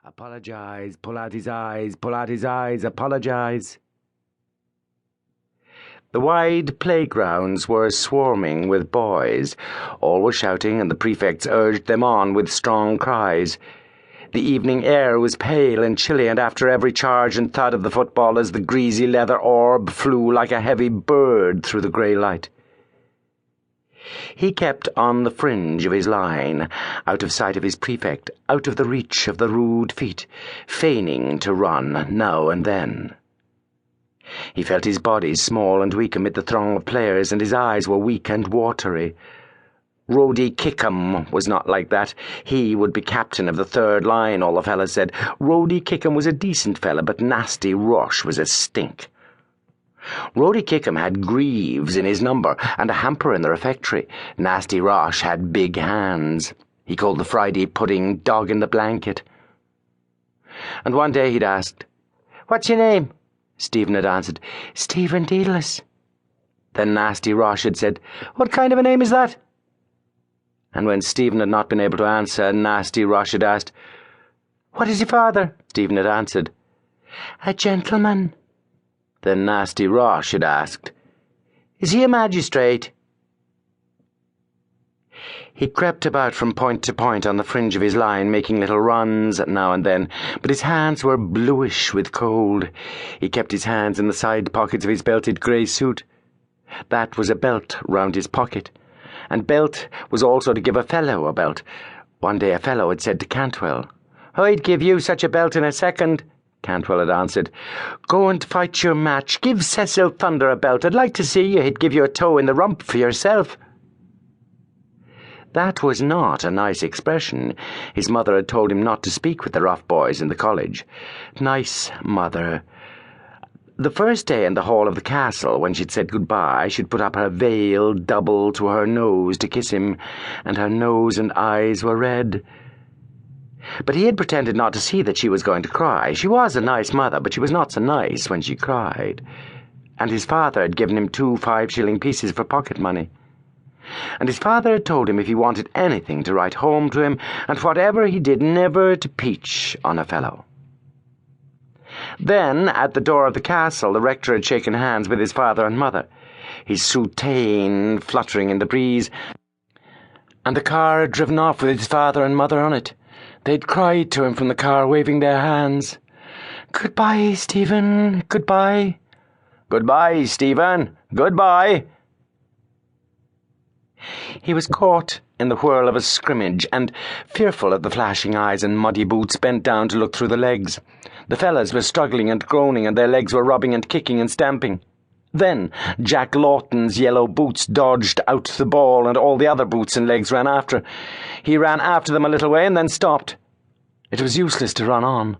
Apologize, pull out his eyes, pull out his eyes, apologize. The wide playgrounds were swarming with boys. All were shouting, and the prefects urged them on with strong cries. The evening air was pale and chilly, and after every charge and thud of the footballers, the greasy leather orb flew like a heavy bird through the grey light. He kept on the fringe of his line, out of sight of his prefect, out of the reach of the rude feet, feigning to run now and then. He felt his body small and weak amid the throng of players, and his eyes were weak and watery. Rody Kickham was not like that. He would be captain of the third line, all the fellas said. Rody Kickham was a decent fella, but Nasty Rush was a stink. Rody Kickham had greaves in his number and a hamper in the refectory. Nasty Rush had big hands. He called the Friday pudding dog in the blanket. And one day he'd asked, "What's your name?" Stephen had answered, "Stephen Dedalus." Then Nasty Rush had said, "What kind of a name is that?" And when Stephen had not been able to answer, Nasty Rush had asked, "What is your father?" Stephen had answered, "A gentleman." Then Nasty Rush had asked, "Is he a magistrate?" He crept about from point to point on the fringe of his line, making little runs now and then, but his hands were bluish with cold. He kept his hands in the side pockets of his belted grey suit. That was a belt round his pocket, and belt was also to give a fellow a belt. One day a fellow had said to Cantwell, "I'd give you such a belt in a second." Cantwell had answered, "Go and fight your match. Give Cecil Thunder a belt. I'd like to see you. He'd give you a toe in the rump for yourself." That was not a nice expression. His mother had told him not to speak with the rough boys in the college. Nice mother. The first day in the hall of the castle, when she'd said goodbye, she'd put up her veil double to her nose to kiss him, and her nose and eyes were red. But he had pretended not to see that she was going to cry. She was a nice mother, but she was not so nice when she cried. And his father had given him 2 5-shilling pieces for pocket money. And his father had told him if he wanted anything to write home to him, and whatever he did never to peach on a fellow. Then, at the door of the castle, the rector had shaken hands with his father and mother, his soutane fluttering in the breeze, and the car had driven off with his father and mother on it. They'd cried to him from the car, waving their hands. "Goodbye, Stephen, goodbye." "Goodbye, Stephen, goodbye." He was caught in the whirl of a scrimmage, and, fearful of the flashing eyes and muddy boots, bent down to look through the legs. The fellas were struggling and groaning, and their legs were rubbing and kicking and stamping. Then Jack Lawton's yellow boots dodged out the ball, and all the other boots and legs ran after. He ran after them a little way and then stopped. It was useless to run on.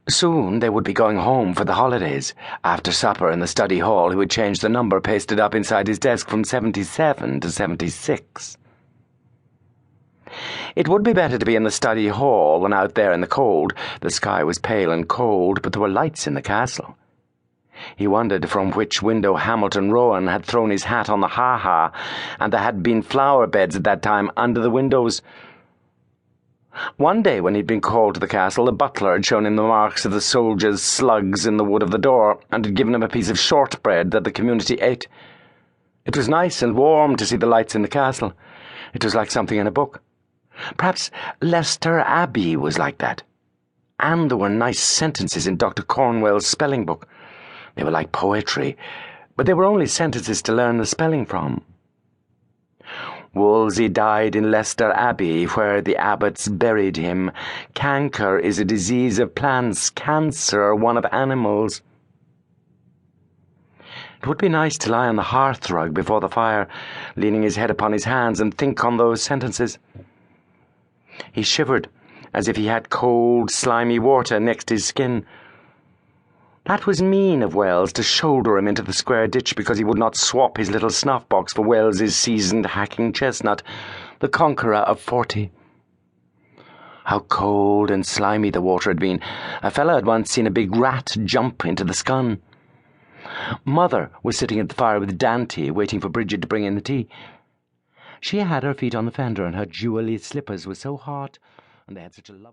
Soon they would be going home for the holidays. After supper in the study hall, he would change the number pasted up inside his desk from 77 to 76. It would be better to be in the study hall than out there in the cold. The sky was pale and cold, but there were lights in the castle. He wondered from which window Hamilton Rowan had thrown his hat on the ha-ha, and there had been flower beds at that time under the windows. One day when he'd been called to the castle, the butler had shown him the marks of the soldiers' slugs in the wood of the door, and had given him a piece of shortbread that the community ate. It was nice and warm to see the lights in the castle. It was like something in a book. Perhaps Leicester Abbey was like that. And there were nice sentences in Dr. Cornwell's spelling book. They were like poetry, but they were only sentences to learn the spelling from. Wolsey died in Leicester Abbey, where the abbots buried him. Canker is a disease of plants, cancer one of animals. It would be nice to lie on the hearthrug before the fire, leaning his head upon his hands, and think on those sentences. He shivered, as if he had cold, slimy water next his skin. That was mean of Wells to shoulder him into the square ditch because he would not swap his little snuff-box for Wells's seasoned hacking chestnut, the conqueror of 40. How cold and slimy the water had been. A fellow had once seen a big rat jump into the scun. Mother was sitting at the fire with Dante, waiting for Bridget to bring in the tea. She had her feet on the fender, and her jewelly slippers were so hot, and they had such a lovely